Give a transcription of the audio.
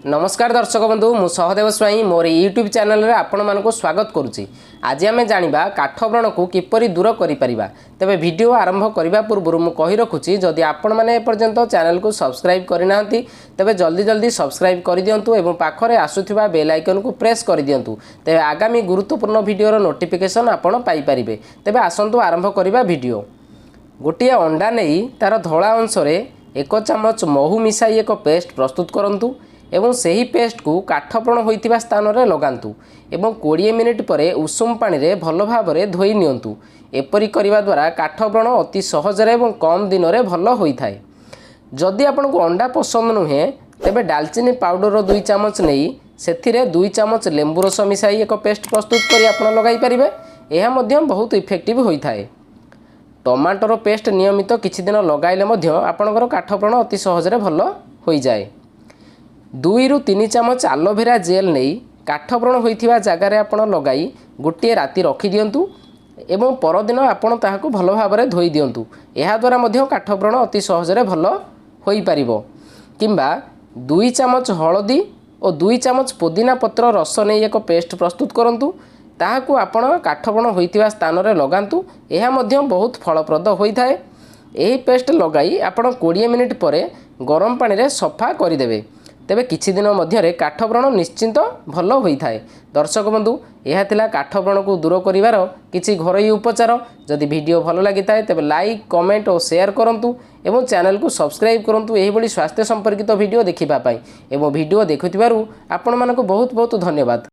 नमस्कार दर्शक बंधु मु सहदेव स्वाई मोर यूट्यूब चैनल रे आपण मानको स्वागत करुच्ची। आज आम जाना काठ व्रण को किपरि दूर कर तेरे वीडियो आरंभ करने पूर्व मु कही रखुची जदि आपण मैंने एपर्यंत चैनल को सब्सक्राइब करना तेरे जल्दी जल्दी सब्सक्राइब कर दिंतु और पाखरे आसुवा बेल आइकन को प्रेस कर दिंतु तेरे आगामी गुरुत्वपूर्ण वीडियो नोटिफिकेशन आपण पाई परिबे। तेबे आसंतु आरंभ करबा वीडियो। गोटे अंडा नहीं तार धला अंश एक चामच महू मिसाई एक पेस्ट प्रस्तुत करंतु एवं सही पेस्ट को काठ व्रण होइतिबा स्थान रे लगांतु एवं 20 मिनिट पर उषुम पानी रे भल भाव रे धोई नियंतु। एपरि करिबा द्वारा काठ व्रण अति सहज रे एवं कम दिन रे भल होइथाय। जदि आपनको अंडा पसंद नुहे तेबे दालचीनी पाउडर 2 चामच नहीं सेथिरे 2 चामच लेंबू रस मिसाई एक पेस्ट प्रस्तुत करी आपण लगाई परिबे। एहा मध्यम बहुत इफेक्टिव होइथाय। टमाटर पेस्ट नियमित किछि दिन लगाइले मध्य आपणकर काठ व्रण अति सहज रे भल होई जाय। 2 रु 3 चामच आलोवेरा जेल नहीं काठ व्रण होइथिबा जगार आपण लगाई गोटे राति रखी दियंतु एवं परदिन आपण ताहाको भल भाव रे धोई दियंतु। एहा द्वारा मध्य काठ व्रण अति सहज रे भल होई परिबो। किंबा 2 चामच हळदी और 2 चामच पुदीना पत्र रस नहीं एक पेस्ट प्रस्तुत करंतु ताहाको आपण काठ व्रण होइथिबा स्थान रे लगांतु। एहा मध्य बहुत फलप्रद होइथाय। एही पेस्ट लगाई आपण 20 मिनिट पर गरम पानी रे सफा करदेवे तेबे किछि दिन मध्यरे काठ व्रण निश्चिंत भल होइथाय। दर्शक बंधु यह थिला काठ व्रण को दूर करिवार किछि घरोई उपचार। जदि वीडियो भल लागिथाय तेबे लाइक कमेंट और शेयर करंतु एवं चैनल को सब्सक्राइब करंतु एही बडी स्वास्थ्य संपर्कित वीडियो देखिबा पई एवं वीडियो देखुथिबारु आपण मानको बहुत बहुत धन्यवाद।